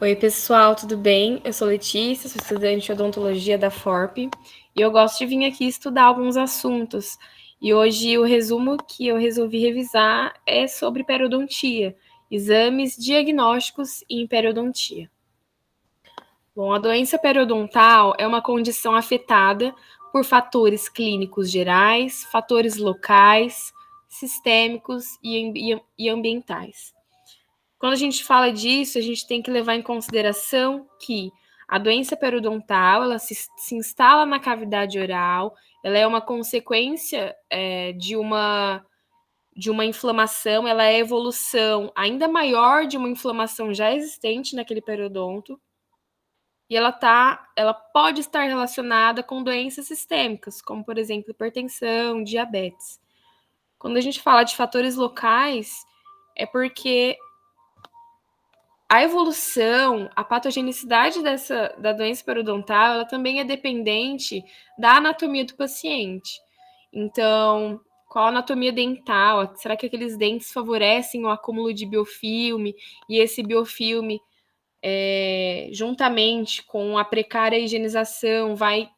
Oi, pessoal, tudo bem? Eu sou Letícia, sou estudante de odontologia da FORP e eu gosto de vir aqui estudar alguns assuntos. E hoje o resumo que eu resolvi revisar é sobre periodontia, exames diagnósticos em periodontia. Bom, a doença periodontal é uma condição afetada por fatores clínicos gerais, fatores locais, sistêmicos e ambientais. Quando a gente fala disso, a gente tem que levar em consideração que a doença periodontal, ela se instala na cavidade oral, ela é uma consequência de uma inflamação, ela é a evolução ainda maior de uma inflamação já existente naquele periodonto, e ela pode estar relacionada com doenças sistêmicas, como, por exemplo, hipertensão, diabetes. Quando a gente fala de fatores locais, é porque a evolução, a patogenicidade da doença periodontal, ela também é dependente da anatomia do paciente. Então, qual a anatomia dental? Será que aqueles dentes favorecem o acúmulo de biofilme? E esse biofilme, juntamente com a precária higienização, vai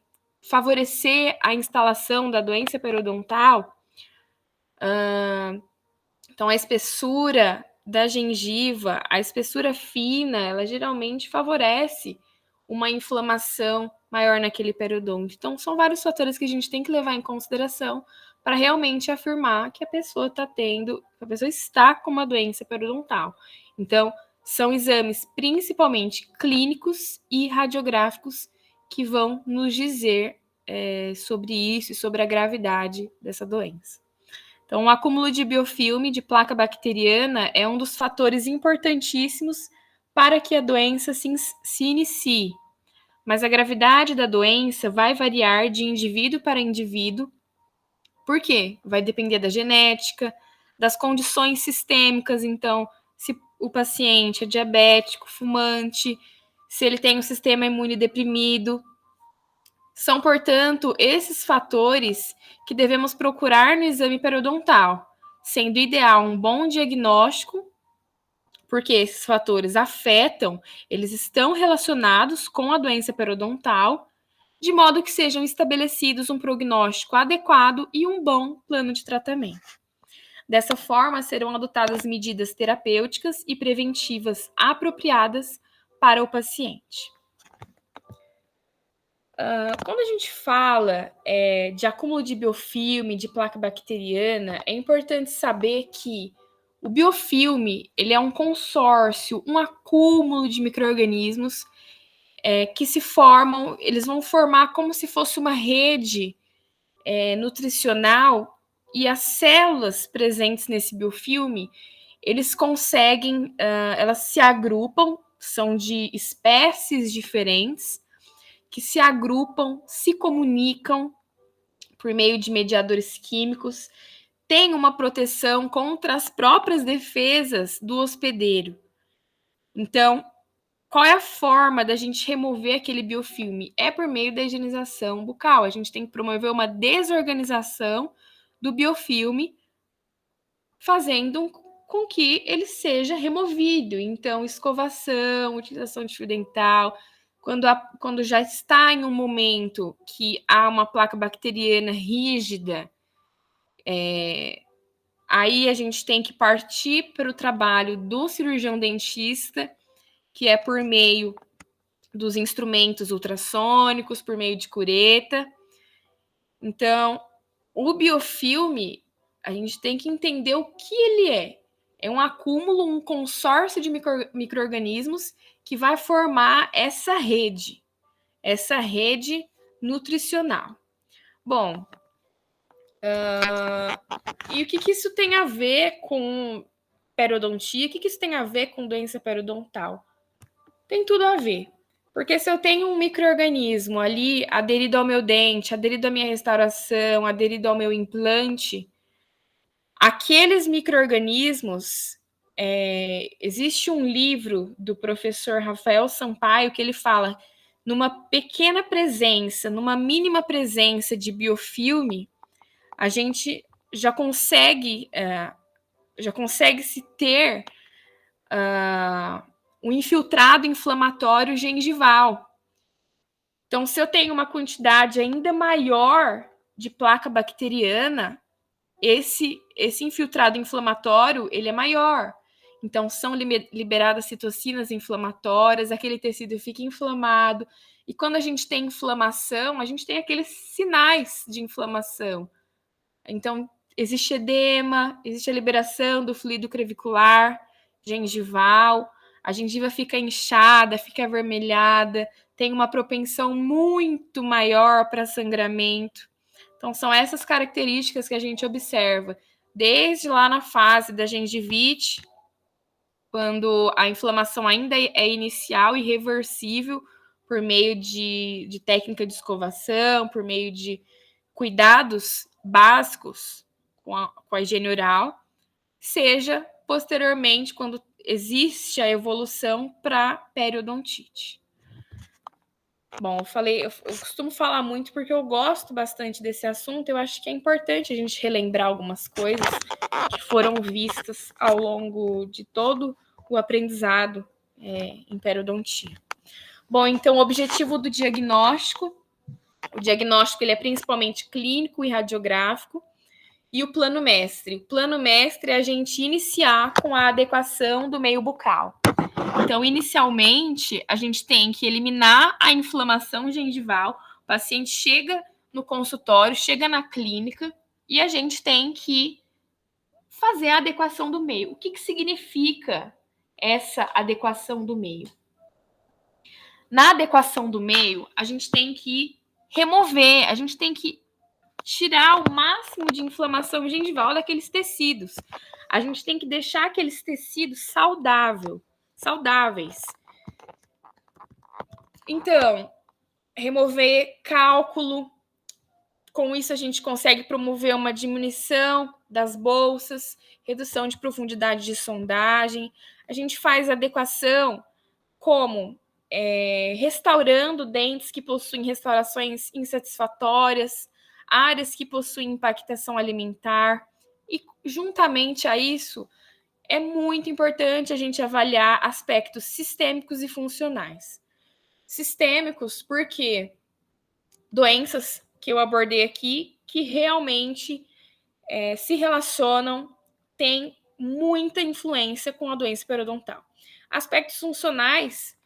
favorecer a instalação da doença periodontal? Então, a espessura da gengiva, a espessura fina, ela geralmente favorece uma inflamação maior naquele periodonto. Então, são vários fatores que a gente tem que levar em consideração para realmente afirmar que a pessoa está com uma doença periodontal. Então, são exames principalmente clínicos e radiográficos que vão nos dizer sobre isso e sobre a gravidade dessa doença. Então, o acúmulo de biofilme de placa bacteriana é um dos fatores importantíssimos para que a doença se inicie. Mas a gravidade da doença vai variar de indivíduo para indivíduo. Por quê? Vai depender da genética, das condições sistêmicas. Então, se o paciente é diabético, fumante, se ele tem um sistema imune deprimido. São, portanto, esses fatores que devemos procurar no exame periodontal, sendo ideal um bom diagnóstico, porque esses fatores eles estão relacionados com a doença periodontal, de modo que sejam estabelecidos um prognóstico adequado e um bom plano de tratamento. Dessa forma, serão adotadas medidas terapêuticas e preventivas apropriadas para o paciente. Quando a gente fala de acúmulo de biofilme, de placa bacteriana, é importante saber que o biofilme ele é um consórcio, um acúmulo de micro-organismos que se formam, eles vão formar como se fosse uma rede nutricional, e as células presentes nesse biofilme, elas se agrupam, são de espécies diferentes, que se agrupam, se comunicam por meio de mediadores químicos, têm uma proteção contra as próprias defesas do hospedeiro. Então, qual é a forma da gente remover aquele biofilme? É por meio da higienização bucal. A gente tem que promover uma desorganização do biofilme, fazendo com que ele seja removido. Então, escovação, utilização de fio dental. Quando já está em um momento que há uma placa bacteriana rígida, aí a gente tem que partir para o trabalho do cirurgião dentista, que é por meio dos instrumentos ultrassônicos, por meio de cureta. Então, o biofilme, a gente tem que entender o que ele é. É um acúmulo, um consórcio de micro-organismos que vai formar essa rede nutricional. Bom, e o que isso tem a ver com periodontia? O que isso tem a ver com doença periodontal? Tem tudo a ver. Porque se eu tenho um micro-organismo ali aderido ao meu dente, aderido à minha restauração, aderido ao meu implante, aqueles micro-organismos, existe um livro do professor Rafael Sampaio que ele fala, numa pequena presença, numa mínima presença de biofilme, a gente já consegue se ter o infiltrado inflamatório gengival. Então, se eu tenho uma quantidade ainda maior de placa bacteriana, esse infiltrado inflamatório, ele é maior. Então, são liberadas citocinas inflamatórias, aquele tecido fica inflamado. E quando a gente tem inflamação, a gente tem aqueles sinais de inflamação. Então, existe edema, existe a liberação do fluido crevicular, gengival, a gengiva fica inchada, fica avermelhada, tem uma propensão muito maior para sangramento. Então, são essas características que a gente observa, desde lá na fase da gengivite, quando a inflamação ainda é inicial e reversível por meio de técnica de escovação, por meio de cuidados básicos com a higiene oral, seja posteriormente quando existe a evolução para periodontite. Bom, eu costumo falar muito porque eu gosto bastante desse assunto. Eu acho que é importante a gente relembrar algumas coisas que foram vistas ao longo de todo o aprendizado em periodontia. Bom, então o objetivo do diagnóstico, o diagnóstico ele é principalmente clínico e radiográfico, e o plano mestre. O plano mestre é a gente iniciar com a adequação do meio bucal. Então, inicialmente, a gente tem que eliminar a inflamação gengival. O paciente chega no consultório, chega na clínica e a gente tem que fazer a adequação do meio. O que significa essa adequação do meio? Na adequação do meio, a gente tem que remover, a gente tem que tirar o máximo de inflamação gengival daqueles tecidos. A gente tem que deixar aqueles tecidos saudáveis. Então, remover cálculo. Com isso, a gente consegue promover uma diminuição das bolsas, redução de profundidade de sondagem. A gente faz adequação como restaurando dentes que possuem restaurações insatisfatórias, áreas que possuem impactação alimentar. E, juntamente a isso, é muito importante a gente avaliar aspectos sistêmicos e funcionais. Sistêmicos, porque doenças que eu abordei aqui, que realmente se relacionam, têm muita influência com a doença periodontal. Aspectos funcionais,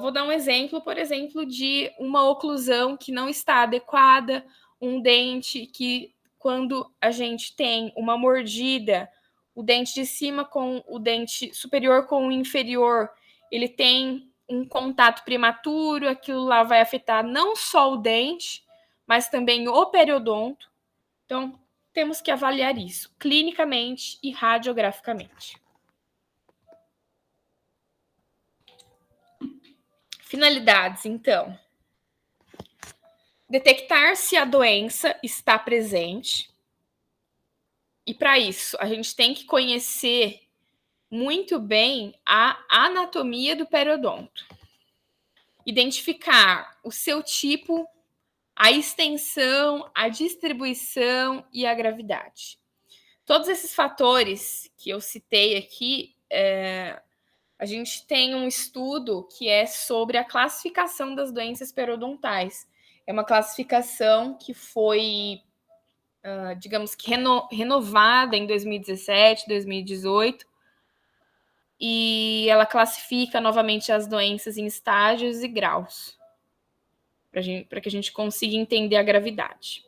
vou dar um exemplo, por exemplo, de uma oclusão que não está adequada, um dente que, quando a gente tem uma mordida, o dente de cima com o dente superior com o inferior, ele tem um contato prematuro, aquilo lá vai afetar não só o dente, mas também o periodonto. Então, temos que avaliar isso clinicamente e radiograficamente. Finalidades, então. Detectar se a doença está presente. E para isso, a gente tem que conhecer muito bem a anatomia do periodonto. Identificar o seu tipo, a extensão, a distribuição e a gravidade. Todos esses fatores que eu citei aqui, a gente tem um estudo que é sobre a classificação das doenças periodontais. É uma classificação que foi, digamos que, renovada em 2017, 2018, e ela classifica novamente as doenças em estágios e graus, para que a gente consiga entender a gravidade.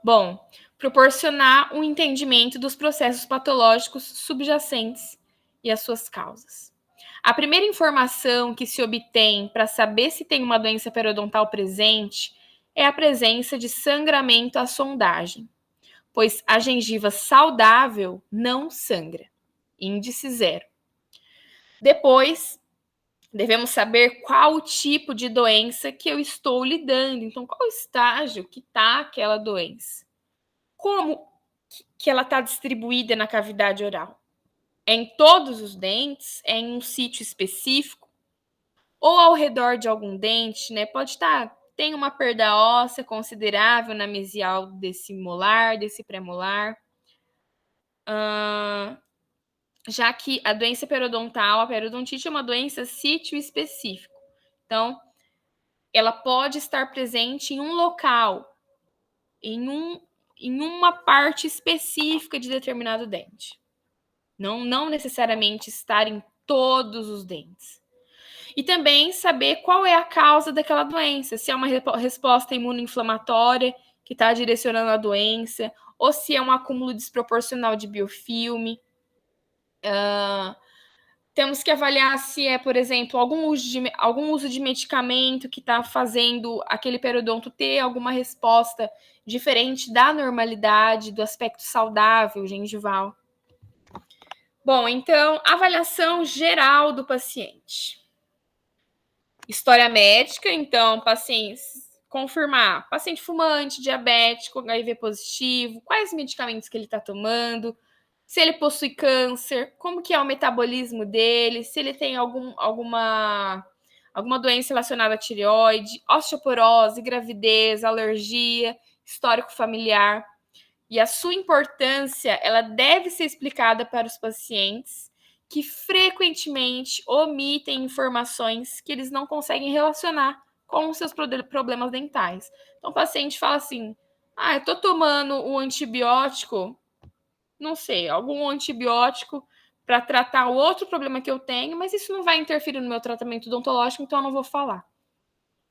Bom, proporcionar um entendimento dos processos patológicos subjacentes e as suas causas. A primeira informação que se obtém para saber se tem uma doença periodontal presente é a presença de sangramento à sondagem, pois a gengiva saudável não sangra. Índice 0. Depois, devemos saber qual o tipo de doença que eu estou lidando. Então, qual o estágio que está aquela doença? Como que ela está distribuída na cavidade oral? É em todos os dentes? É em um sítio específico? Ou ao redor de algum dente, né? Pode estar, tem uma perda óssea considerável na mesial desse molar, desse premolar. já que a doença periodontal, a periodontite é uma doença sítio específico. Então, ela pode estar presente em um local, em uma parte específica de determinado dente. Não necessariamente estar em todos os dentes. E também saber qual é a causa daquela doença, se é uma resposta imunoinflamatória que está direcionando a doença, ou se é um acúmulo desproporcional de biofilme. Temos que avaliar se é, por exemplo, algum uso de medicamento que está fazendo aquele periodonto ter alguma resposta diferente da normalidade, do aspecto saudável gengival. Bom, então, avaliação geral do paciente. História médica, então, pacientes confirmar, paciente fumante, diabético, HIV positivo, quais medicamentos que ele está tomando, se ele possui câncer, como que é o metabolismo dele, se ele tem alguma doença relacionada à tireoide, osteoporose, gravidez, alergia, histórico familiar. E a sua importância, ela deve ser explicada para os pacientes que frequentemente omitem informações que eles não conseguem relacionar com os seus problemas dentais. Então, o paciente fala assim: eu estou tomando um antibiótico, não sei, algum antibiótico para tratar o outro problema que eu tenho, mas isso não vai interferir no meu tratamento odontológico, então eu não vou falar.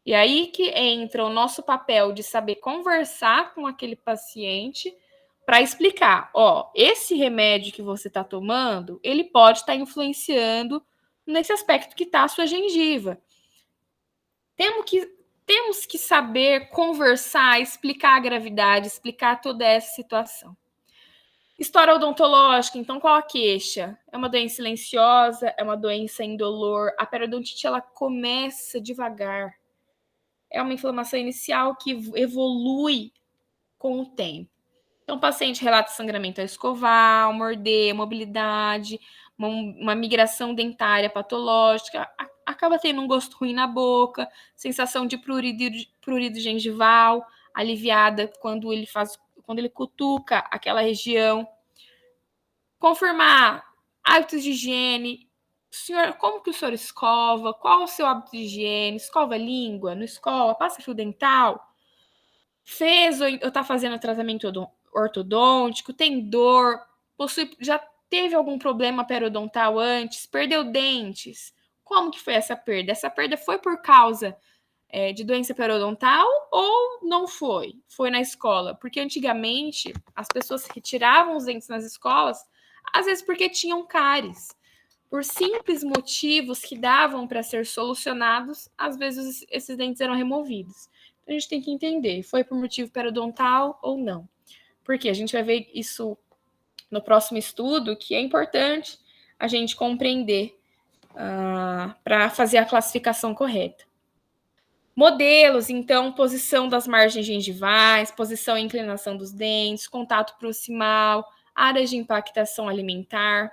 E aí que entra o nosso papel de saber conversar com aquele paciente para explicar, esse remédio que você está tomando, ele pode estar influenciando nesse aspecto que está a sua gengiva. Temos que saber conversar, explicar a gravidade, explicar toda essa situação. História odontológica, então qual a queixa? É uma doença silenciosa, é uma doença indolor. A periodontite, ela começa devagar. É uma inflamação inicial que evolui com o tempo. Então, o paciente relata sangramento ao escovar, morder, mobilidade, uma migração dentária patológica, acaba tendo um gosto ruim na boca, sensação de prurido gengival, aliviada quando ele cutuca aquela região. Confirmar hábitos de higiene. Senhor, como que o senhor escova? Qual o seu hábito de higiene? Escova a língua? Não escova? Passa fio dental? Fez ou está fazendo tratamento ortodôntico? Tem dor? Já teve algum problema periodontal antes? Perdeu dentes? Como que foi essa perda? Essa perda foi por causa de doença periodontal ou não foi? Foi na escola? Porque antigamente as pessoas retiravam os dentes nas escolas, às vezes porque tinham cáries. Por simples motivos que davam para ser solucionados, às vezes esses dentes eram removidos. Então a gente tem que entender, foi por motivo periodontal ou não. Porque a gente vai ver isso no próximo estudo, que é importante a gente compreender para fazer a classificação correta. Modelos, então, posição das margens gengivais, posição e inclinação dos dentes, contato proximal, áreas de impactação alimentar.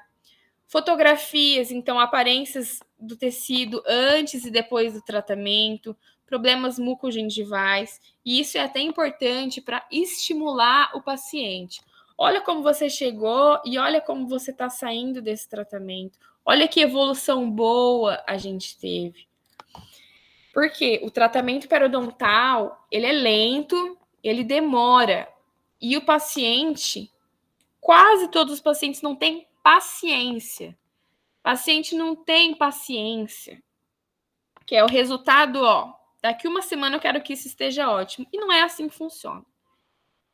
Fotografias, então, aparências do tecido antes e depois do tratamento, problemas mucogengivais, e isso é até importante para estimular o paciente. Olha como você chegou e olha como você está saindo desse tratamento. Olha que evolução boa a gente teve. Porque o tratamento periodontal, ele é lento, ele demora. E o paciente, quase todos os pacientes não têm paciência. Paciente não tem paciência. Que é o resultado, daqui uma semana eu quero que isso esteja ótimo. E não é assim que funciona.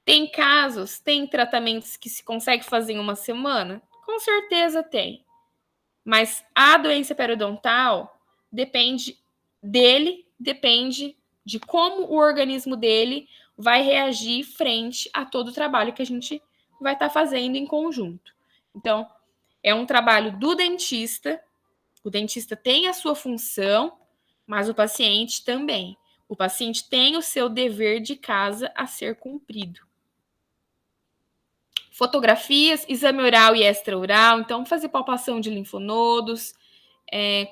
Tem casos, tem tratamentos que se consegue fazer em uma semana? Com certeza tem. Mas a doença periodontal depende de como o organismo dele vai reagir frente a todo o trabalho que a gente vai estar fazendo em conjunto. Então, é um trabalho do dentista, o dentista tem a sua função, mas o paciente também. O paciente tem o seu dever de casa a ser cumprido. Fotografias, exame oral e extraoral, então fazer palpação de linfonodos,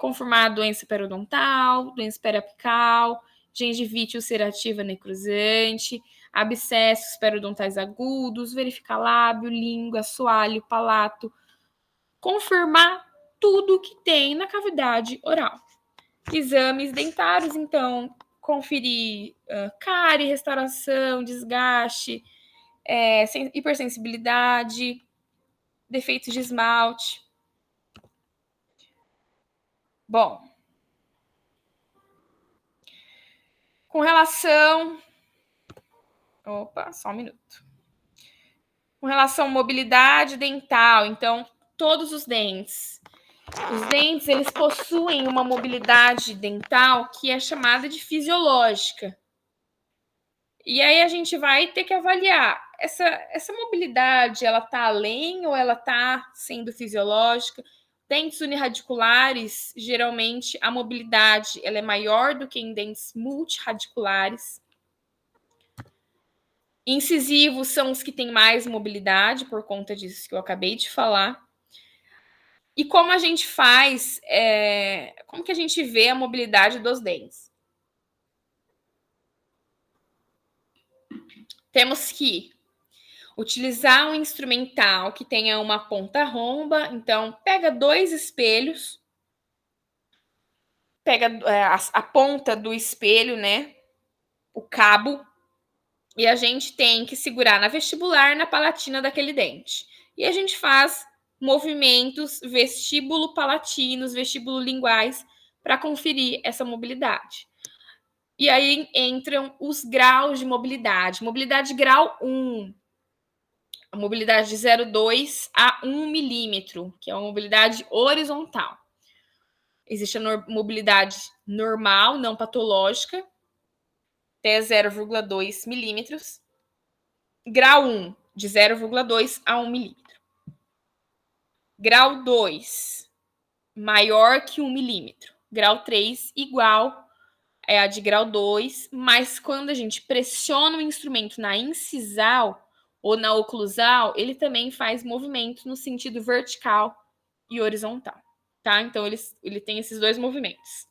confirmar a doença periodontal, doença periapical, gengivite ulcerativa necrosante, abscessos periodontais agudos, verificar lábio, língua, assoalho, palato, confirmar tudo que tem na cavidade oral. Exames dentários, então, conferir cárie, restauração, desgaste, hipersensibilidade, defeitos de esmalte. Bom, com relação... Opa, só um minuto. Com relação à mobilidade dental, então, todos os dentes. Os dentes, eles possuem uma mobilidade dental que é chamada de fisiológica. E aí a gente vai ter que avaliar essa mobilidade, ela está além ou ela está sendo fisiológica? Dentes unirradiculares, geralmente a mobilidade ela é maior do que em dentes multirradiculares. Incisivos são os que têm mais mobilidade, por conta disso que eu acabei de falar. E como a gente faz, como que a gente vê a mobilidade dos dentes? Temos que utilizar um instrumental que tenha uma ponta romba. Então, pega 2 espelhos, pega a ponta do espelho, né? O cabo, e a gente tem que segurar na vestibular, na palatina daquele dente. E a gente faz movimentos vestíbulo-palatinos, vestíbulo-linguais, para conferir essa mobilidade. E aí entram os graus de mobilidade. Mobilidade grau 1, a mobilidade de 0,2 a 1 milímetro, que é uma mobilidade horizontal. Existe a mobilidade normal, não patológica, até 0,2 milímetros. Grau 1, de 0,2 a 1 milímetro. Grau 2, maior que 1 milímetro. Grau 3, igual é a de grau 2, mas quando a gente pressiona o instrumento na incisal ou na oclusal, ele também faz movimento no sentido vertical e horizontal, tá? Então, ele tem esses 2 movimentos.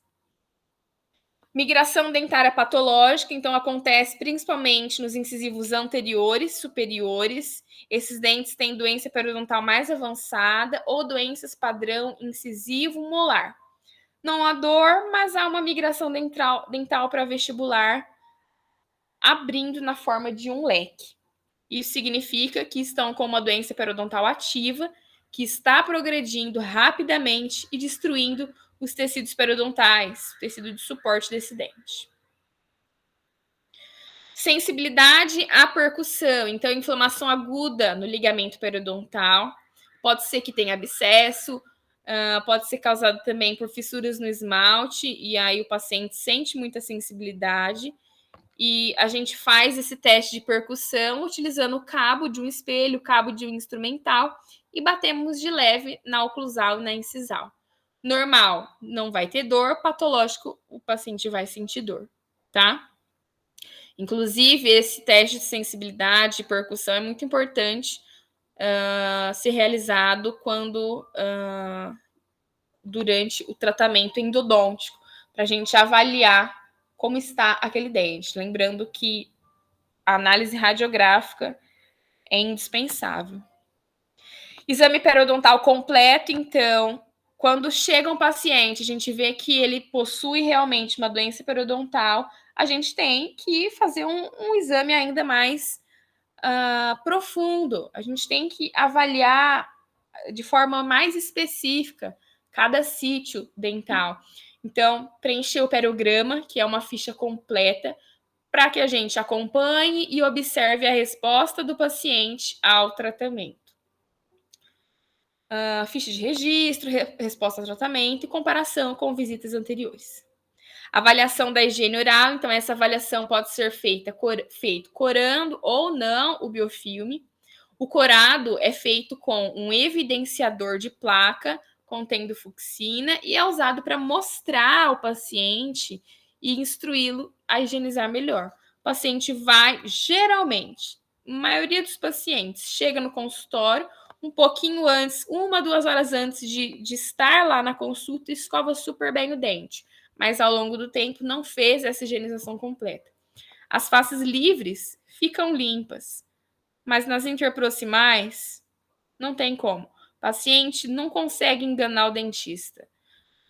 Migração dentária patológica, então, acontece principalmente nos incisivos anteriores, superiores. Esses dentes têm doença periodontal mais avançada ou doenças padrão incisivo molar. Não há dor, mas há uma migração dental para vestibular, abrindo na forma de um leque. Isso significa que estão com uma doença periodontal ativa, que está progredindo rapidamente e destruindo os tecidos periodontais, o tecido de suporte desse dente. Sensibilidade à percussão, então inflamação aguda no ligamento periodontal, pode ser que tenha abscesso, pode ser causado também por fissuras no esmalte, e aí o paciente sente muita sensibilidade, e a gente faz esse teste de percussão utilizando o cabo de um espelho, o cabo de um instrumental, e batemos de leve na oclusal e na incisal. Normal, não vai ter dor, patológico, o paciente vai sentir dor, tá? Inclusive, esse teste de sensibilidade e percussão é muito importante ser realizado durante o tratamento endodôntico, para a gente avaliar como está aquele dente. Lembrando que a análise radiográfica é indispensável. Exame periodontal completo, então, quando chega um paciente, a gente vê que ele possui realmente uma doença periodontal, a gente tem que fazer um exame ainda mais profundo. A gente tem que avaliar de forma mais específica cada sítio dental. Então, preencher o periograma, que é uma ficha completa, para que a gente acompanhe e observe a resposta do paciente ao tratamento. Ficha de registro, resposta ao tratamento e comparação com visitas anteriores. Avaliação da higiene oral, então essa avaliação pode ser feito corando ou não o biofilme. O corado é feito com um evidenciador de placa contendo fucsina e é usado para mostrar ao paciente e instruí-lo a higienizar melhor. O paciente vai, geralmente, a maioria dos pacientes chega no consultório um pouquinho antes, 1, 2 horas antes de estar lá na consulta e escova super bem o dente, mas ao longo do tempo não fez essa higienização completa. As faces livres ficam limpas, mas nas interproximais não tem como. paciente não consegue enganar o dentista.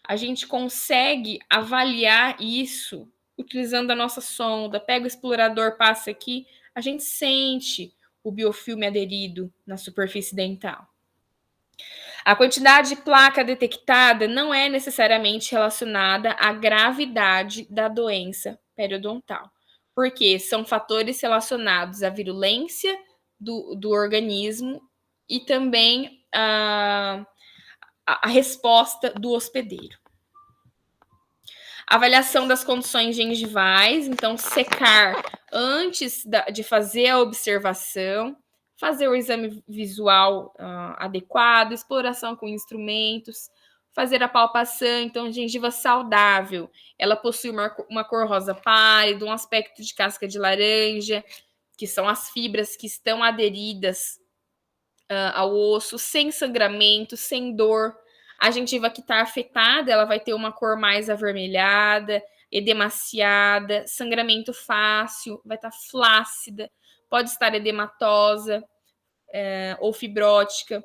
A gente consegue avaliar isso utilizando a nossa sonda. Pega o explorador, passa aqui, a gente sente o biofilme aderido na superfície dental. A quantidade de placa detectada não é necessariamente relacionada à gravidade da doença periodontal, porque são fatores relacionados à virulência do organismo e também a resposta do hospedeiro. Avaliação das condições gengivais, então secar antes de fazer a observação, fazer o exame visual adequado, exploração com instrumentos, fazer a palpação, então gengiva saudável, ela possui uma cor rosa pálido, um aspecto de casca de laranja, que são as fibras que estão aderidas ao osso, sem sangramento, sem dor. A gengiva que está afetada, ela vai ter uma cor mais avermelhada, edemaciada, sangramento fácil, vai estar flácida, pode estar edematosa ou fibrótica.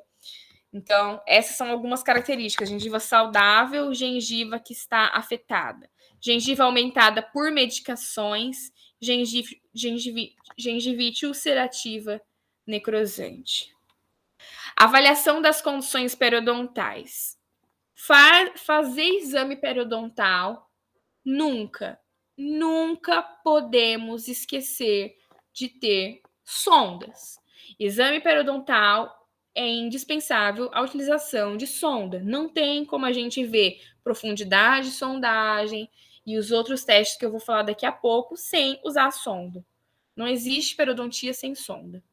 Então, essas são algumas características. Gengiva saudável, gengiva que está afetada. Gengiva aumentada por medicações, gengivite ulcerativa necrosante. Avaliação das condições periodontais. Fazer exame periodontal, nunca podemos esquecer de ter sondas. Exame periodontal é indispensável a utilização de sonda. Não tem como a gente ver profundidade, sondagem e os outros testes que eu vou falar daqui a pouco sem usar a sonda. Não existe periodontia sem sonda.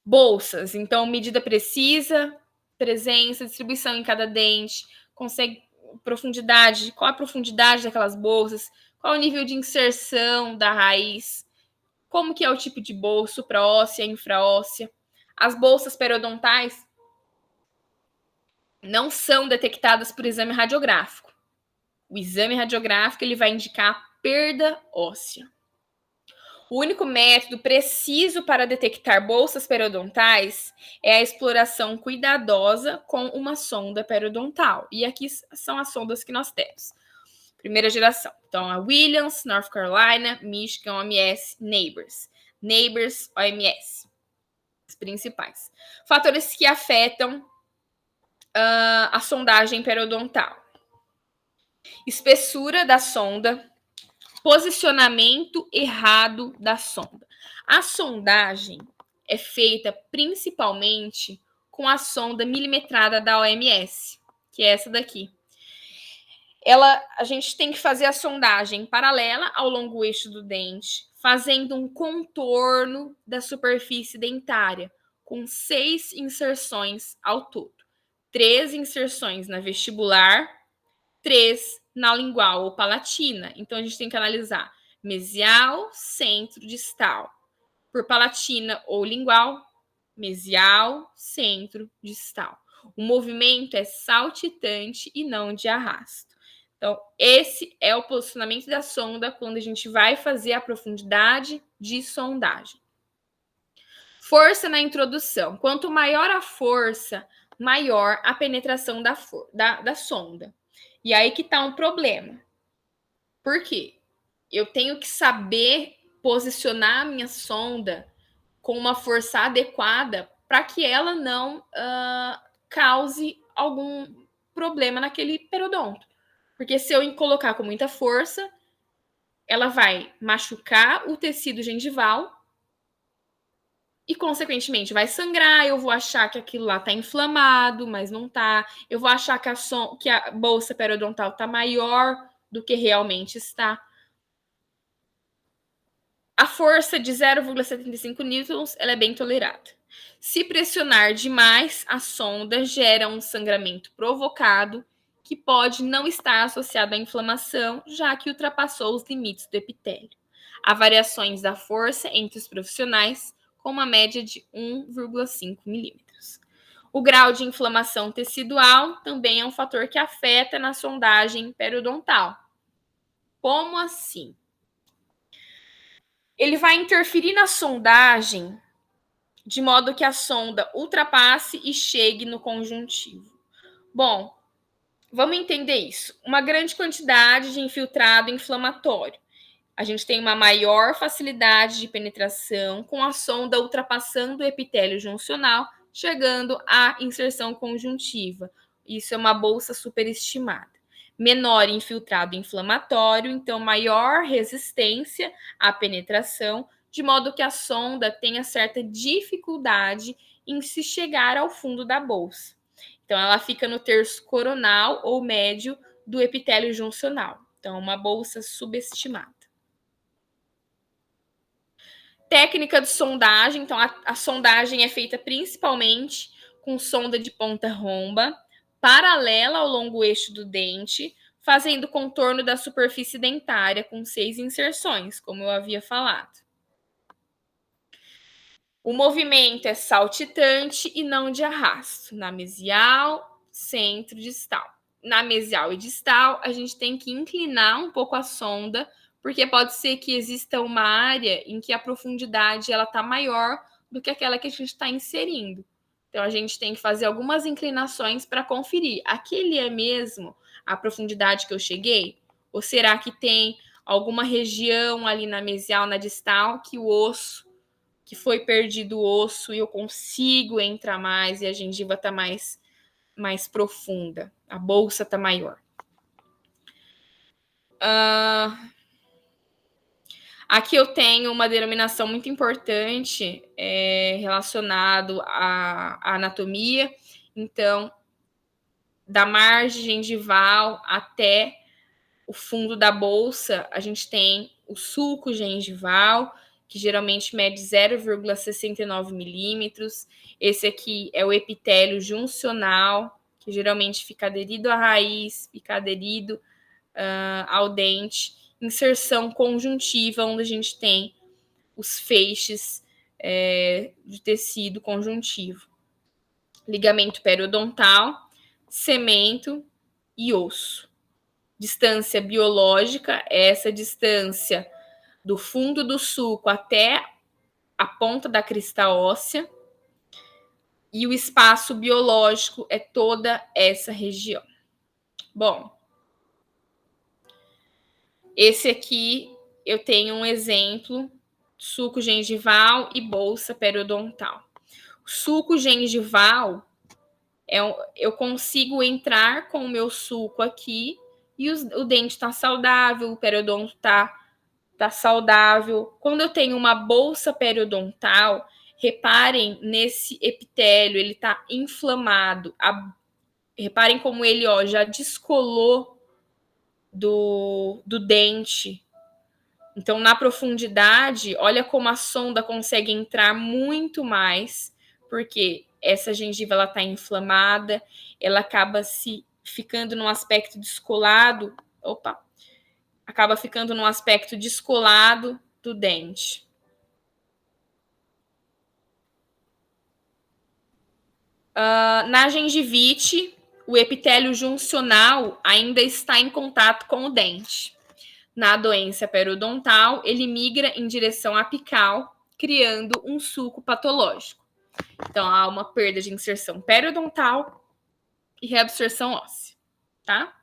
Bolsas, então medida precisa, presença, distribuição em cada dente, consegue profundidade, qual a profundidade daquelas bolsas, qual o nível de inserção da raiz, como que é o tipo de bolsa, supraóssea, infraóssea. As bolsas periodontais não são detectadas por exame radiográfico. O exame radiográfico ele vai indicar perda óssea. O único método preciso para detectar bolsas periodontais é a exploração cuidadosa com uma sonda periodontal. E aqui são as sondas que nós temos. Primeira geração. Então, a Williams, North Carolina, Michigan, OMS, Neighbors. Neighbors, OMS. Os principais. Fatores que afetam a sondagem periodontal. Espessura da sonda, posicionamento errado da sonda. A sondagem é feita principalmente com a sonda milimetrada da OMS, que é essa daqui. A gente tem que fazer a sondagem paralela ao longo eixo do dente, fazendo um contorno da superfície dentária, com 6 inserções ao todo. 3 inserções na vestibular, 3 na lingual ou palatina. Então, a gente tem que analisar mesial, centro, distal. Por palatina ou lingual, mesial, centro, distal. O movimento é saltitante e não de arrasto. Então, esse é o posicionamento da sonda quando a gente vai fazer a profundidade de sondagem. Força na introdução. Quanto maior a força, maior a penetração da sonda. E aí que tá um problema. Por quê? Eu tenho que saber posicionar a minha sonda com uma força adequada para que ela não cause algum problema naquele periodonto. Porque se eu colocar com muita força, ela vai machucar o tecido gengival e, consequentemente, vai sangrar. Eu vou achar que aquilo lá está inflamado, mas não está. Eu vou achar que a bolsa periodontal está maior do que realmente está. A força de 0,75 newtons ela é bem tolerada. Se pressionar demais, a sonda gera um sangramento provocado que pode não estar associado à inflamação, já que ultrapassou os limites do epitélio. Há variações da força entre os profissionais, com uma média de 1,5 milímetros. O grau de inflamação tecidual também é um fator que afeta na sondagem periodontal. Como assim? Ele vai interferir na sondagem de modo que a sonda ultrapasse e chegue no conjuntivo. Bom, vamos entender isso. Uma grande quantidade de infiltrado inflamatório. A gente tem uma maior facilidade de penetração com a sonda ultrapassando o epitélio juncional, chegando à inserção conjuntiva. Isso é uma bolsa superestimada. Menor infiltrado inflamatório, então maior resistência à penetração, de modo que a sonda tenha certa dificuldade em se chegar ao fundo da bolsa. Então, ela fica no terço coronal ou médio do epitélio juncional. Então, uma bolsa subestimada. Técnica de sondagem. Então, a sondagem é feita principalmente com sonda de ponta romba, paralela ao longo eixo do dente, fazendo contorno da superfície dentária com 6 inserções, como eu havia falado. O movimento é saltitante e não de arrasto, na mesial, centro, distal. Na mesial e distal, a gente tem que inclinar um pouco a sonda, porque pode ser que exista uma área em que a profundidade ela está maior do que aquela que a gente está inserindo. Então, a gente tem que fazer algumas inclinações para conferir. Aquele é mesmo a profundidade que eu cheguei? Ou será que tem alguma região ali na mesial, na distal, que o osso, que foi perdido o osso e eu consigo entrar mais e a gengiva está mais profunda, a bolsa está maior. Aqui eu tenho uma denominação muito importante relacionado à anatomia. Então, da margem gengival até o fundo da bolsa, a gente tem o sulco gengival, que geralmente mede 0,69 milímetros. Esse aqui é o epitélio juncional, que geralmente fica aderido à raiz, fica aderido ao dente. Inserção conjuntiva, onde a gente tem os feixes de tecido conjuntivo. Ligamento periodontal, cemento e osso. Distância biológica, essa distância do fundo do sulco até a ponta da crista óssea. E o espaço biológico é toda essa região. Bom, esse aqui eu tenho um exemplo: sulco gengival e bolsa periodontal. O sulco gengival, eu consigo entrar com o meu sulco aqui e o dente está saudável, o periodonto está saudável. Quando eu tenho uma bolsa periodontal, reparem nesse epitélio, ele está inflamado. Reparem como ele já descolou do dente. Então, na profundidade, olha como a sonda consegue entrar muito mais, porque essa gengiva ela está inflamada, ela acaba ficando num aspecto descolado. Acaba ficando num aspecto descolado do dente. Na gengivite, o epitélio juncional ainda está em contato com o dente. Na doença periodontal, ele migra em direção apical, criando um sulco patológico. Então, há uma perda de inserção periodontal e reabsorção óssea, tá?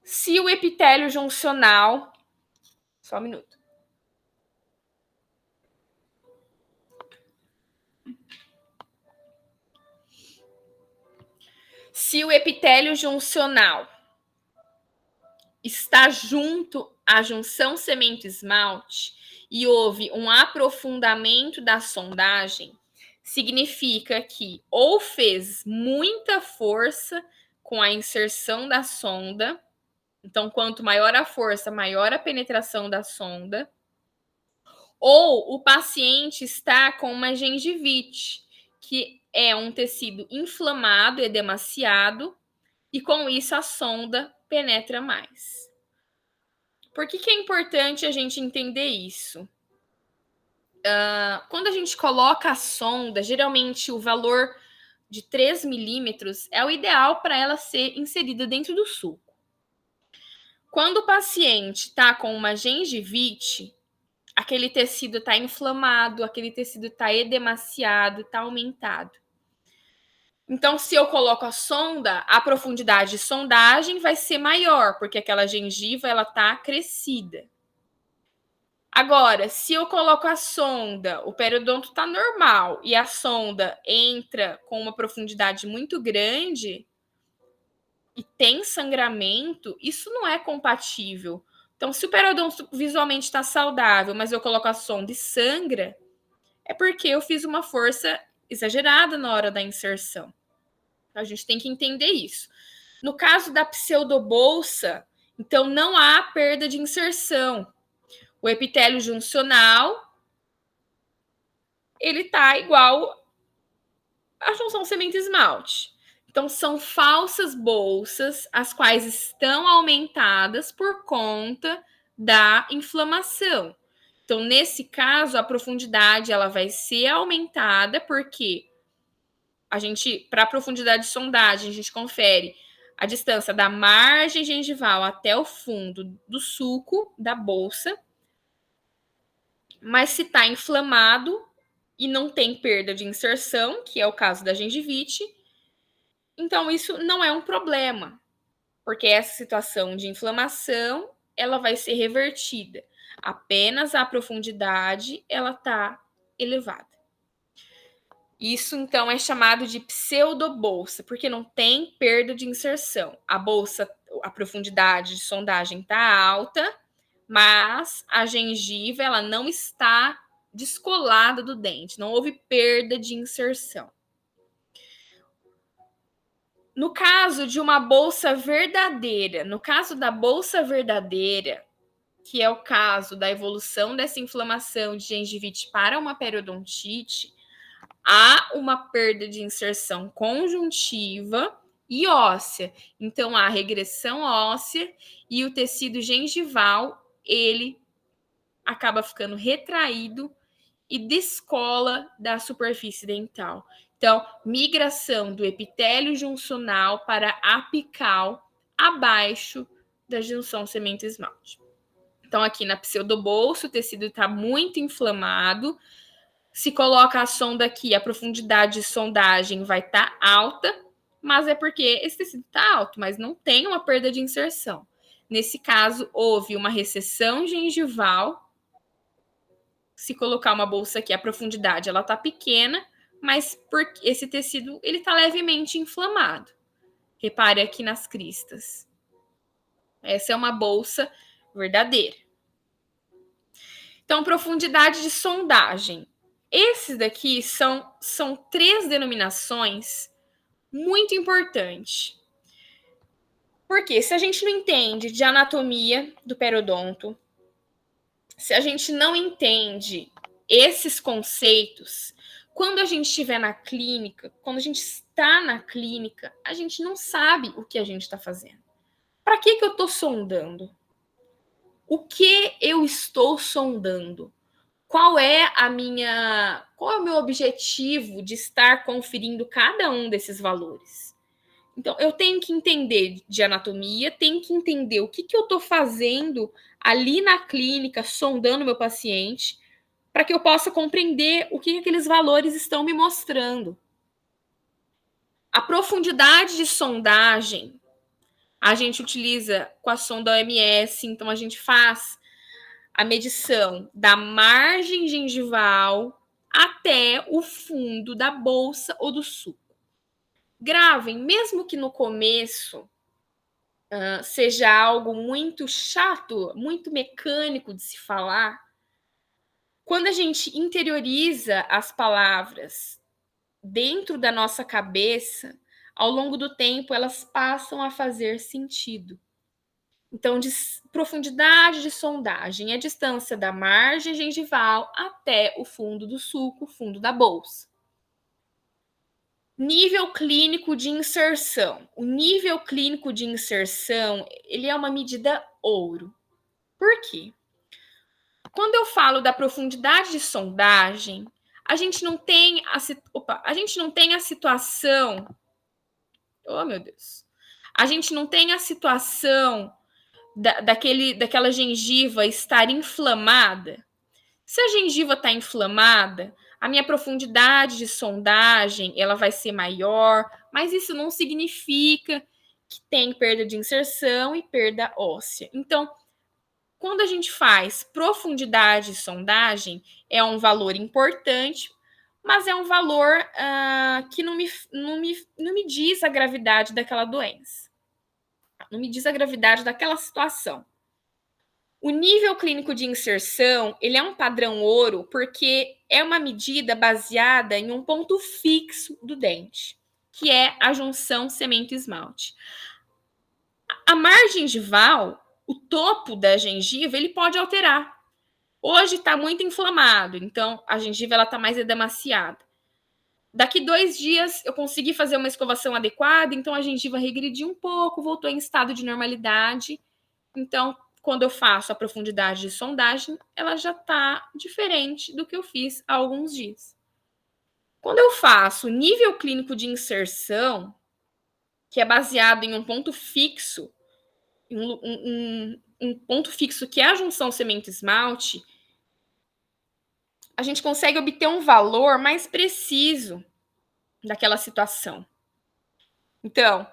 Se o epitélio juncional... Só um minuto. Se o epitélio juncional está junto à junção cemento-esmalte e houve um aprofundamento da sondagem, significa que ou fez muita força com a inserção da sonda, então quanto maior a força, maior a penetração da sonda, ou o paciente está com uma gengivite, que é um tecido inflamado, edemaciado, e com isso a sonda penetra mais. Por que é importante a gente entender isso? Quando a gente coloca a sonda, geralmente o valor de 3 milímetros é o ideal para ela ser inserida dentro do sulco. Quando o paciente está com uma gengivite, aquele tecido está inflamado, aquele tecido está edemaciado, está aumentado. Então, se eu coloco a sonda, a profundidade de sondagem vai ser maior, porque aquela gengiva ela está crescida. Agora, se eu coloco a sonda, o periodonto está normal e a sonda entra com uma profundidade muito grande e tem sangramento, isso não é compatível. Então, se o periodonto visualmente está saudável, mas eu coloco a sonda e sangra, é porque eu fiz uma força exagerada na hora da inserção. A gente tem que entender isso. No caso da pseudobolsa, então não há perda de inserção. O epitélio juncional, ele tá igual à junção semente-esmalte. Então são falsas bolsas, as quais estão aumentadas por conta da inflamação. Então, nesse caso, a profundidade ela vai ser aumentada porque para a profundidade de sondagem, a gente confere a distância da margem gengival até o fundo do sulco da bolsa. Mas se está inflamado e não tem perda de inserção, que é o caso da gengivite, então isso não é um problema, porque essa situação de inflamação ela vai ser revertida. Apenas a profundidade ela está elevada. Isso, então, é chamado de pseudobolsa, porque não tem perda de inserção. A bolsa, a profundidade de sondagem está alta, mas a gengiva ela não está descolada do dente, não houve perda de inserção. No caso de uma bolsa verdadeira, no caso da bolsa verdadeira, que é o caso da evolução dessa inflamação de gengivite para uma periodontite, há uma perda de inserção conjuntiva e óssea. Então, há regressão óssea e o tecido gengival, ele acaba ficando retraído e descola da superfície dental. Então, migração do epitélio juncional para apical abaixo da junção semente-esmalte. Então, aqui na pseudobolsa, o tecido está muito inflamado. Se coloca a sonda aqui, a profundidade de sondagem vai estar alta, mas é porque esse tecido está alto, mas não tem uma perda de inserção. Nesse caso, houve uma recessão gengival. Se colocar uma bolsa aqui, a profundidade ela está pequena, mas porque esse tecido ele está levemente inflamado. Repare aqui nas cristas. Essa é uma bolsa verdadeira. Então, profundidade de sondagem. Esses daqui são 3 denominações muito importantes. Porque se a gente não entende de anatomia do periodonto, se a gente não entende esses conceitos, quando a gente estiver na clínica, quando a gente está na clínica, a gente não sabe o que a gente está fazendo. Para que eu estou sondando? O que eu estou sondando? Qual é o meu objetivo de estar conferindo cada um desses valores? Então, eu tenho que entender de anatomia, tenho que entender o que eu estou fazendo ali na clínica, sondando meu paciente, para que eu possa compreender o que aqueles valores estão me mostrando. A profundidade de sondagem, a gente utiliza com a sonda OMS, então a gente faz a medição da margem gengival até o fundo da bolsa ou do sulco. Gravem, mesmo que no começo seja algo muito chato, muito mecânico de se falar, quando a gente interioriza as palavras dentro da nossa cabeça, ao longo do tempo elas passam a fazer sentido. Então, de profundidade de sondagem, a distância da margem gengival até o fundo do sulco, o fundo da bolsa. Nível clínico de inserção. O nível clínico de inserção, ele é uma medida ouro. Por quê? Quando eu falo da profundidade de sondagem, a gente não tem a situação. Oh, meu Deus. A gente não tem a situação daquela gengiva estar inflamada. Se a gengiva está inflamada, a minha profundidade de sondagem ela vai ser maior, mas isso não significa que tem perda de inserção e perda óssea. Então, quando a gente faz profundidade de sondagem, é um valor importante, mas é um valor que não me diz a gravidade daquela doença. Não me diz a gravidade daquela situação. O nível clínico de inserção, ele é um padrão ouro porque é uma medida baseada em um ponto fixo do dente, que é a junção semente-esmalte. A margem gengival, o topo da gengiva, ele pode alterar. Hoje está muito inflamado, então a gengiva está mais edemaciada. Daqui 2 dias eu consegui fazer uma escovação adequada, então a gengiva regrediu um pouco, voltou em estado de normalidade. Então, quando eu faço a profundidade de sondagem, ela já está diferente do que eu fiz há alguns dias. Quando eu faço nível clínico de inserção, que é baseado em um ponto fixo, um ponto fixo que é a junção semente-esmalte, a gente consegue obter um valor mais preciso daquela situação. Então,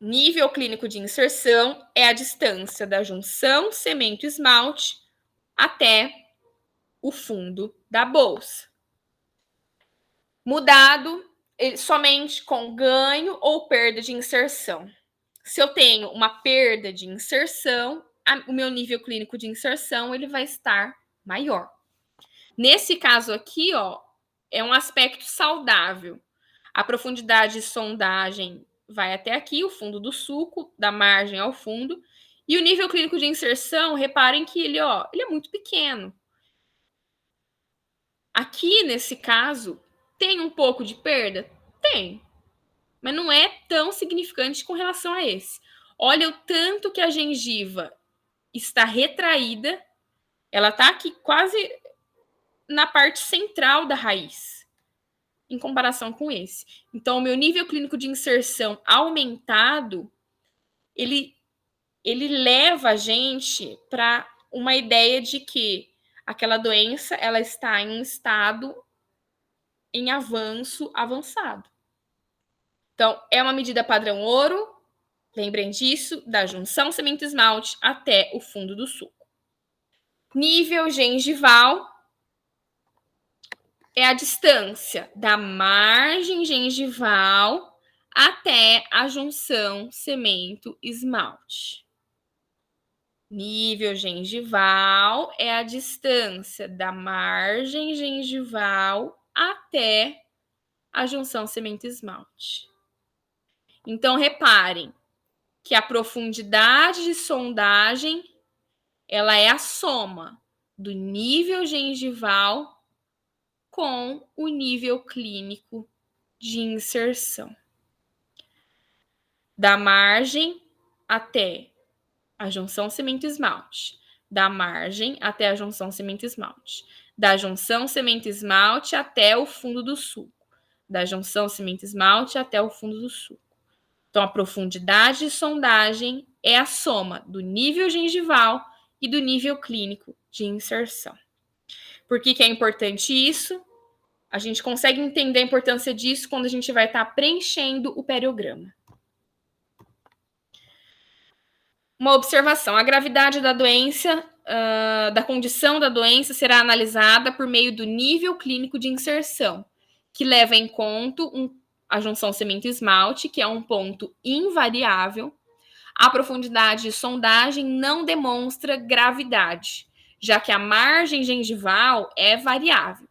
nível clínico de inserção é a distância da junção semente-esmalte até o fundo da bolsa. Mudado somente com ganho ou perda de inserção. Se eu tenho uma perda de inserção, o meu nível clínico de inserção ele vai estar maior. Nesse caso aqui, ó, é um aspecto saudável. A profundidade de sondagem vai até aqui, o fundo do sulco, da margem ao fundo. E o nível clínico de inserção, reparem que ele é muito pequeno. Aqui, nesse caso, tem um pouco de perda? Tem. Mas não é tão significante com relação a esse. Olha o tanto que a gengiva está retraída. Ela está aqui quase na parte central da raiz, em comparação com esse. Então, o meu nível clínico de inserção aumentado, ele leva a gente para uma ideia de que aquela doença ela está em um estado em avançado. Então, é uma medida padrão ouro, lembrem disso, da junção semente-esmalte até o fundo do sulco. Nível gengival é a distância da margem gengival até a junção cemento-esmalte. Nível gengival é a distância da margem gengival até a junção cemento-esmalte. Então, reparem que a profundidade de sondagem ela é a soma do nível gengival com o nível clínico de inserção. Da margem até a junção cemento-esmalte. Da margem até a junção cemento-esmalte. Da junção cemento-esmalte até o fundo do sulco. Da junção cemento-esmalte até o fundo do sulco. Então, a profundidade de sondagem é a soma do nível gengival e do nível clínico de inserção. Por que é importante isso? A gente consegue entender a importância disso quando a gente vai estar preenchendo o periograma. Uma observação: a gravidade da doença, da condição da doença será analisada por meio do nível clínico de inserção, que leva em conta a junção cemento-esmalte, que é um ponto invariável. A profundidade de sondagem não demonstra gravidade, já que a margem gengival é variável.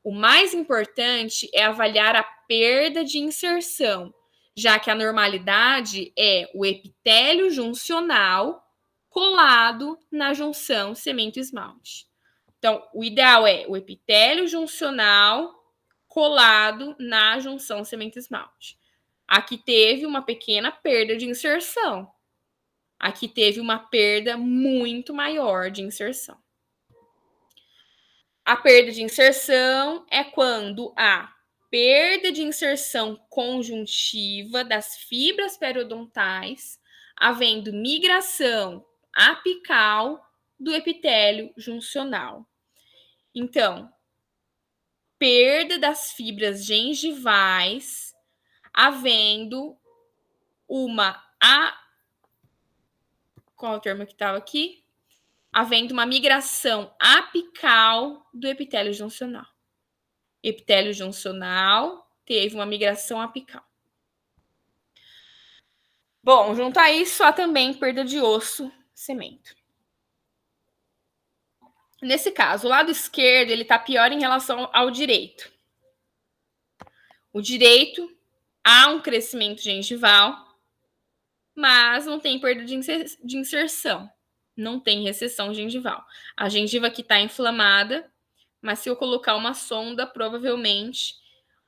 O mais importante é avaliar a perda de inserção, já que a normalidade é o epitélio juncional colado na junção cemento-esmalte. Então, o ideal é o epitélio juncional colado na junção cemento-esmalte. Aqui teve uma pequena perda de inserção. Aqui teve uma perda muito maior de inserção. A perda de inserção é quando há perda de inserção conjuntiva das fibras periodontais, havendo migração apical do epitélio juncional. Então, perda das fibras gengivais, havendo qual é o termo que estava aqui? Havendo uma migração apical do epitélio juncional. Epitélio juncional teve uma migração apical. Bom, junto a isso, há também perda de osso cemento. Nesse caso, o lado esquerdo ele está pior em relação ao direito. O direito há um crescimento gengival, mas não tem perda de inserção. Não tem recessão gengival. A gengiva aqui está inflamada, mas se eu colocar uma sonda, provavelmente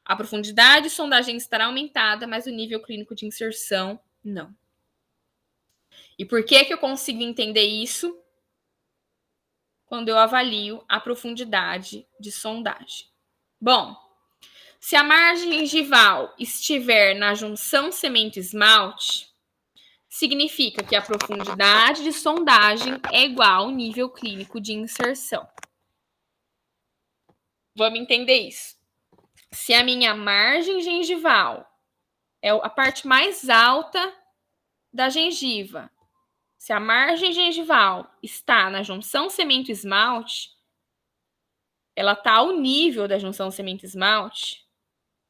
a profundidade de sondagem estará aumentada, mas o nível clínico de inserção não. E por que eu consigo entender isso? Quando eu avalio a profundidade de sondagem. Bom, se a margem gengival estiver na junção cemento-esmalte, significa que a profundidade de sondagem é igual ao nível clínico de inserção. Vamos entender isso. Se a minha margem gengival é a parte mais alta da gengiva, se a margem gengival está na junção cemento-esmalte, ela está ao nível da junção cemento-esmalte,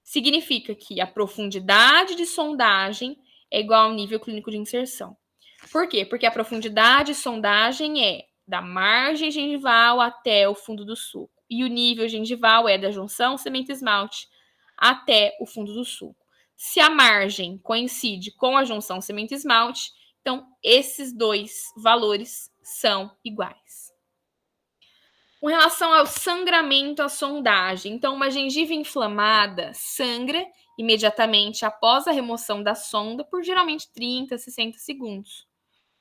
significa que a profundidade de sondagem é igual ao nível clínico de inserção. Por quê? Porque a profundidade de sondagem é da margem gengival até o fundo do sulco. E o nível gengival é da junção cemento-esmalte até o fundo do sulco. Se a margem coincide com a junção cemento-esmalte, então esses dois valores são iguais. Com relação ao sangramento à sondagem, então uma gengiva inflamada sangra imediatamente após a remoção da sonda por geralmente 30 a 60 segundos.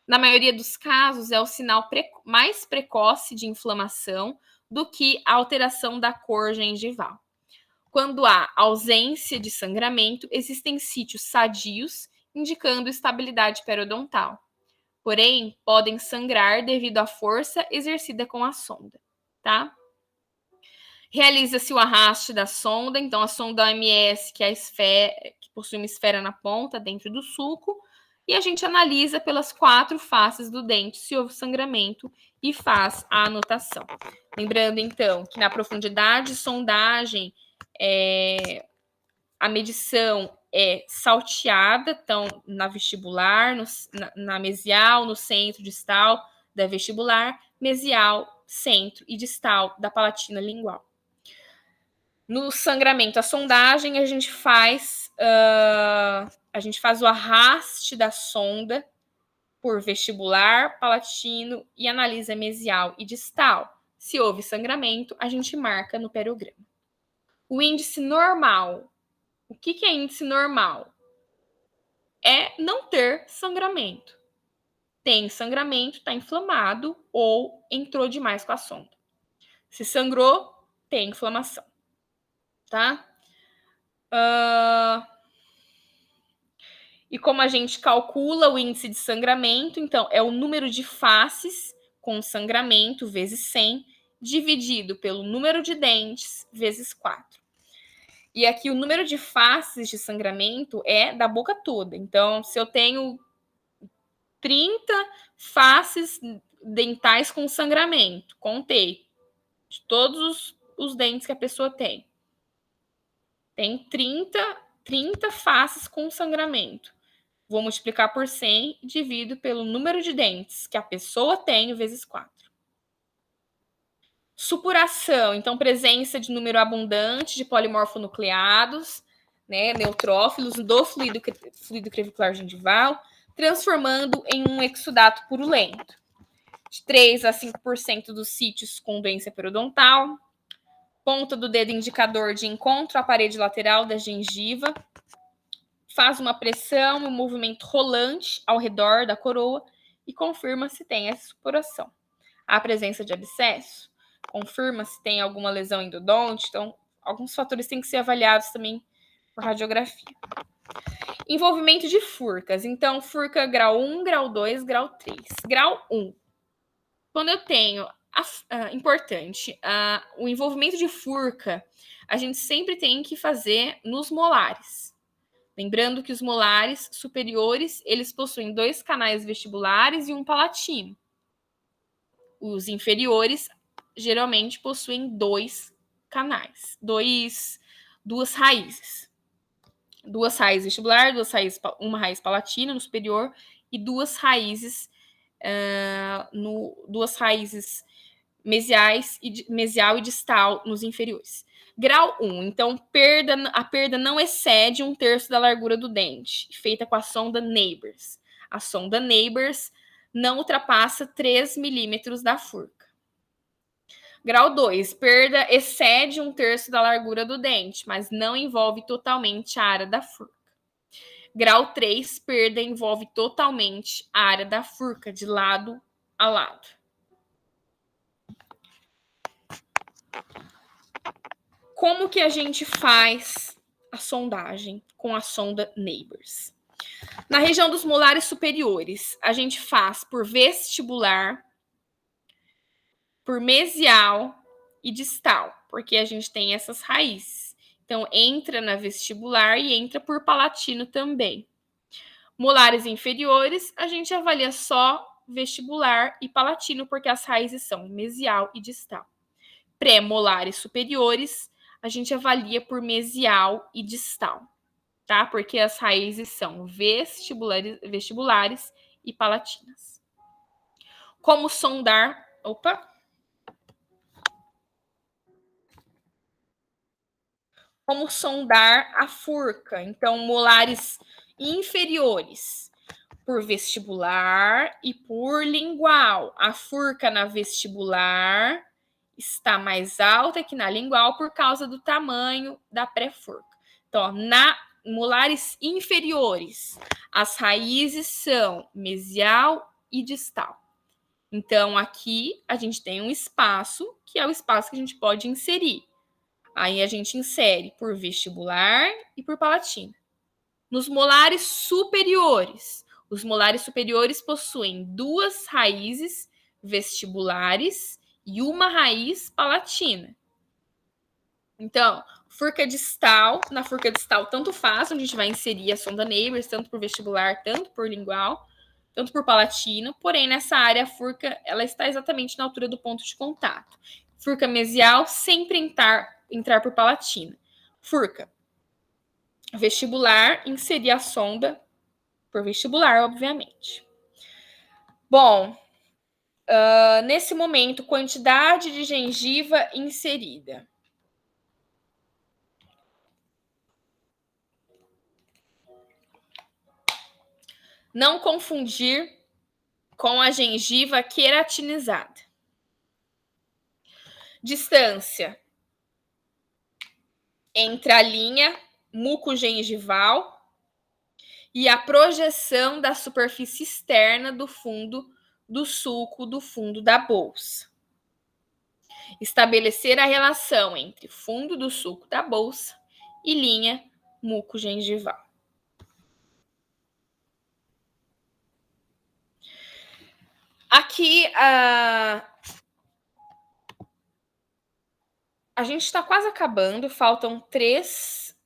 Na maioria dos casos, é o sinal mais precoce de inflamação do que a alteração da cor gengival. Quando há ausência de sangramento, existem sítios sadios, indicando estabilidade periodontal. Porém, podem sangrar devido à força exercida com a sonda, tá? Realiza-se o arraste da sonda, então a sonda OMS, que possui uma esfera na ponta, dentro do sulco, e a gente analisa pelas 4 faces do dente se houve sangramento e faz a anotação. Lembrando, então, que na profundidade de sondagem, a medição é salteada, então, na vestibular, na mesial, no centro distal da vestibular, mesial, centro e distal da palatina lingual. No sangramento, a sondagem, a gente faz o arraste da sonda por vestibular, palatino e analisa mesial e distal. Se houve sangramento, a gente marca no periograma. O índice normal. O que é índice normal? É não ter sangramento. Tem sangramento, está inflamado ou entrou demais com a sonda. Se sangrou, tem inflamação. Tá? E como a gente calcula o índice de sangramento, então é o número de faces com sangramento vezes 100, dividido pelo número de dentes vezes 4. E aqui o número de faces de sangramento é da boca toda. Então, se eu tenho 30 faces dentais com sangramento, contei de todos os dentes que a pessoa tem. Tem 30 faces com sangramento. Vou multiplicar por 100 e divido pelo número de dentes que a pessoa tem vezes 4. Supuração, então presença de número abundante de polimorfonucleados, né, neutrófilos do fluido crevicular gengival, transformando em um exudato purulento. De 3 a 5% dos sítios com doença periodontal, ponta do dedo indicador de encontro à parede lateral da gengiva, faz uma pressão e um movimento rolante ao redor da coroa e confirma se tem essa supuração. A presença de abscesso confirma se tem alguma lesão endodonte, então alguns fatores têm que ser avaliados também por radiografia. Envolvimento de furcas, então furca grau 1, grau 2, grau 3. Grau 1, quando eu tenho Importante, o envolvimento de furca, a gente sempre tem que fazer nos molares. Lembrando que os molares superiores, eles possuem 2 canais vestibulares e um palatino. Os inferiores, geralmente, possuem 2 canais, duas raízes. 2 raízes vestibular, uma raiz palatina no superior e 2 raízes, 2 raízes mesial e distal nos inferiores. Grau 1, então a perda não excede 1/3 da largura do dente, feita com a sonda Neighbors. A sonda Neighbors não ultrapassa 3 milímetros da furca. Grau 2, perda excede 1/3 da largura do dente, mas não envolve totalmente a área da furca. Grau 3, perda envolve totalmente a área da furca, de lado a lado. Como que a gente faz a sondagem com a sonda Neighbors? Na região dos molares superiores, a gente faz por vestibular, por mesial e distal, porque a gente tem essas raízes. Então, entra na vestibular e entra por palatino também. Molares inferiores, a gente avalia só vestibular e palatino, porque as raízes são mesial e distal. Pré-molares superiores, a gente avalia por mesial e distal, tá? Porque as raízes são vestibulares e palatinas. Como sondar... Como sondar a furca? Então, molares inferiores por vestibular e por lingual. A furca na vestibular está mais alta que na lingual por causa do tamanho da pré-furca. Então, na molares inferiores, as raízes são mesial e distal. Então, aqui a gente tem um espaço, que é o espaço que a gente pode inserir. Aí a gente insere por vestibular e por palatina. Nos molares superiores, os molares superiores possuem 2 raízes vestibulares e uma raiz palatina. Então, furca distal, na furca distal tanto faz, onde a gente vai inserir a sonda Neighbors, tanto por vestibular, tanto por lingual, tanto por palatino, porém nessa área a furca ela está exatamente na altura do ponto de contato. Furca mesial sempre entrar por palatina. Furca vestibular, inserir a sonda por vestibular, obviamente. Bom, nesse momento, quantidade de gengiva inserida. Não confundir com a gengiva queratinizada. Distância entre a linha mucogengival e a projeção da superfície externa do fundo do sulco do fundo da bolsa. Estabelecer a relação entre fundo do sulco da bolsa e linha mucogengival. Aqui, a gente está quase acabando, faltam três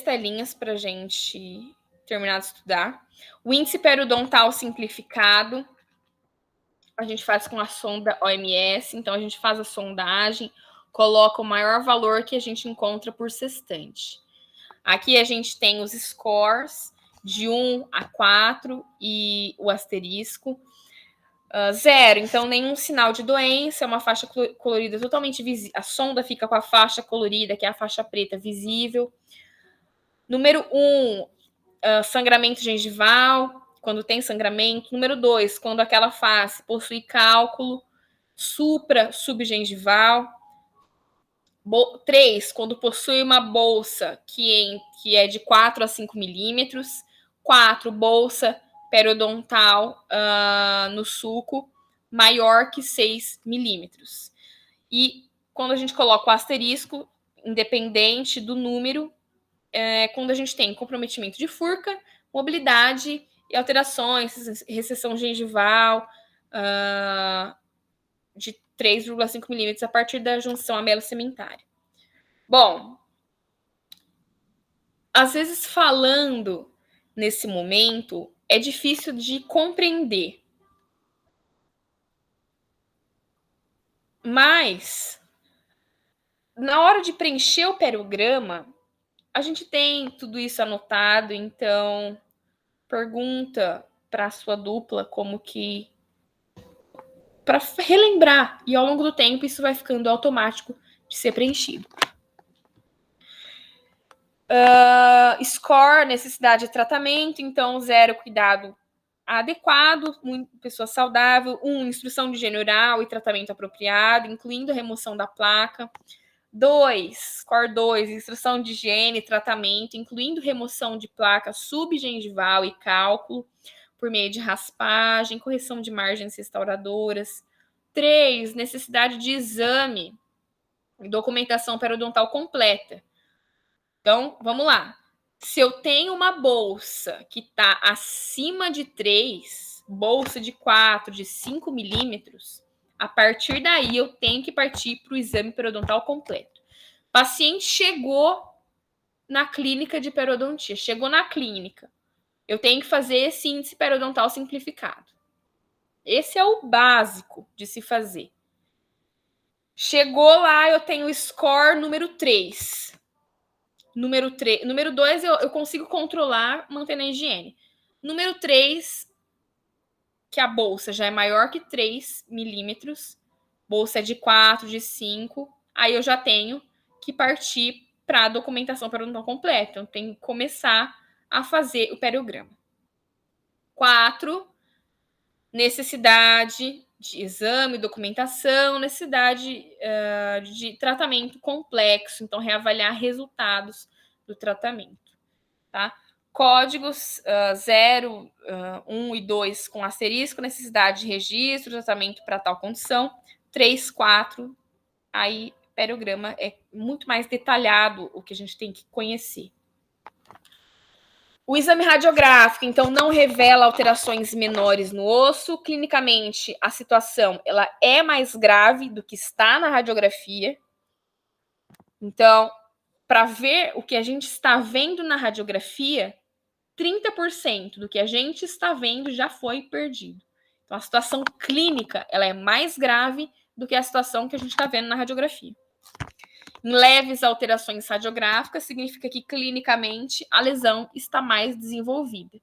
telinhas para a gente terminar de estudar. O índice periodontal simplificado, a gente faz com a sonda OMS, então a gente faz a sondagem, coloca o maior valor que a gente encontra por sextante. Aqui a gente tem os scores de 1 a 4 e o asterisco. 0, então nenhum sinal de doença, é uma faixa colorida totalmente visível. A sonda fica com a faixa colorida, que é a faixa preta, visível. Número 1, sangramento gengival, quando tem sangramento. Número 2, quando aquela face possui cálculo supra-subgengival. 3, quando possui uma bolsa que é de 4 a 5 milímetros. 4, bolsa periodontal no sulco maior que 6 milímetros. E quando a gente coloca o asterisco, independente do número, quando a gente tem comprometimento de furca, mobilidade e alterações, recessão gengival de 3,5 milímetros a partir da junção amelo-sementária. Bom, às vezes falando nesse momento é difícil de compreender, mas na hora de preencher o periograma, a gente tem tudo isso anotado, então pergunta para a sua dupla como que para relembrar, e ao longo do tempo isso vai ficando automático de ser preenchido. Score, necessidade de tratamento, então 0, cuidado adequado, pessoa saudável, 1, instrução de higiene oral e tratamento apropriado, incluindo a remoção da placa. 2, score 2, instrução de higiene e tratamento, incluindo remoção de placa subgengival e cálculo, por meio de raspagem, correção de margens restauradoras. 3, necessidade de exame e documentação periodontal completa. Então, vamos lá. Se eu tenho uma bolsa que está acima de 3, bolsa de 4, de 5 milímetros, a partir daí eu tenho que partir para o exame periodontal completo. O paciente chegou na clínica de periodontia, chegou na clínica, eu tenho que fazer esse índice periodontal simplificado. Esse é o básico de se fazer. Chegou lá, eu tenho o score número 3. Número 2, eu consigo controlar mantendo a higiene. Número 3, que a bolsa já é maior que 3 milímetros, bolsa é de 4, de 5, aí eu já tenho que partir para a documentação periodontal completa. Então, tenho que começar a fazer o periograma. 4, necessidade de exame, documentação, necessidade de tratamento complexo, então reavaliar resultados do tratamento, tá? Códigos 0, 1 e 2 com asterisco, necessidade de registro, tratamento para tal condição. 3, 4, aí periograma é muito mais detalhado o que a gente tem que conhecer. O exame radiográfico, então, não revela alterações menores no osso. Clinicamente, a situação ela é mais grave do que está na radiografia. Então, para ver o que a gente está vendo na radiografia, 30% do que a gente está vendo já foi perdido. Então, a situação clínica ela é mais grave do que a situação que a gente está vendo na radiografia. Em leves alterações radiográficas, significa que clinicamente a lesão está mais desenvolvida.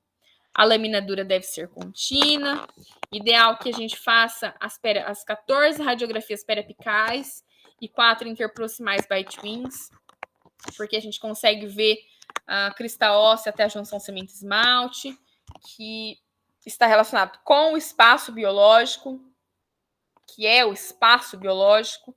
A laminadura deve ser contínua. Ideal que a gente faça as 14 radiografias periapicais e 4 interproximais bite-wings, porque a gente consegue ver a crista óssea até a junção semente-esmalte, que está relacionado com o espaço biológico, que é o espaço biológico.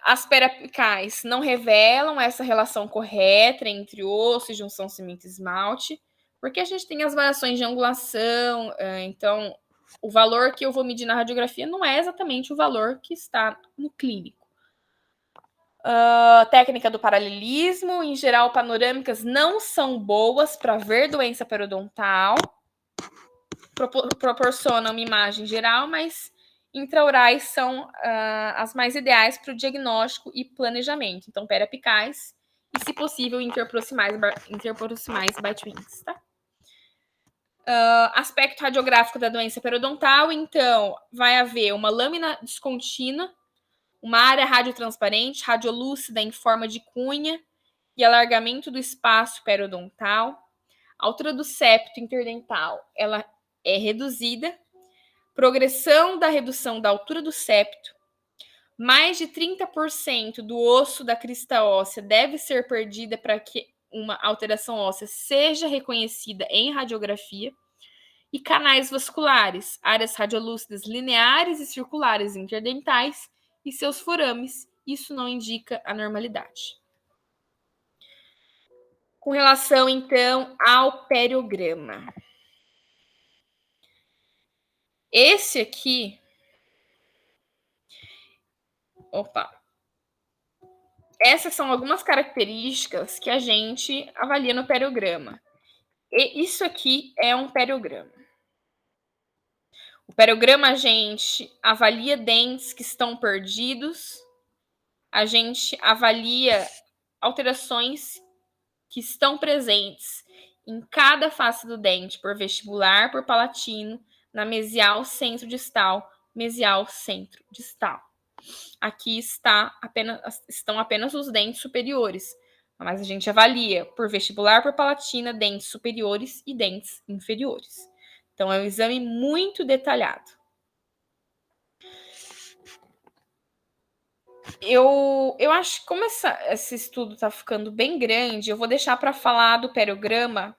As periapicais não revelam essa relação correta entre osso e junção semente-esmalte, porque a gente tem as variações de angulação, então o valor que eu vou medir na radiografia não é exatamente o valor que está no clínico. Técnica do paralelismo, em geral, panorâmicas não são boas para ver doença periodontal, proporcionam uma imagem geral, mas intraorais são as mais ideais para o diagnóstico e planejamento. Então, periapicais e, se possível, interproximais bite-wings, tá? Aspecto radiográfico da doença periodontal, então, vai haver uma lâmina descontínua, uma área radiotransparente, radiolúcida em forma de cunha e alargamento do espaço periodontal. A altura do septo interdental, ela é reduzida. Progressão da redução da altura do septo. Mais de 30% do osso da crista óssea deve ser perdida para que uma alteração óssea seja reconhecida em radiografia. E canais vasculares, áreas radiolúcidas lineares e circulares interdentais e seus forames. Isso não indica anormalidade. Com relação, então, ao periograma. Esse aqui... Essas são algumas características que a gente avalia no periograma. E isso aqui é um periograma. O periograma, a gente avalia dentes que estão perdidos, a gente avalia alterações que estão presentes em cada face do dente, por vestibular, por palatino, na mesial centro-distal, mesial centro-distal. Aqui estão apenas os dentes superiores, mas a gente avalia por vestibular, por palatina, dentes superiores e dentes inferiores. Então, é um exame muito detalhado. Eu acho que como esse estudo está ficando bem grande, eu vou deixar para falar do periograma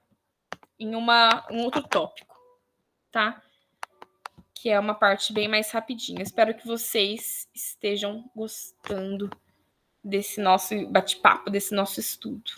em um outro tópico, tá? Que é uma parte bem mais rapidinha. Espero que vocês estejam gostando desse nosso bate-papo, desse nosso estudo.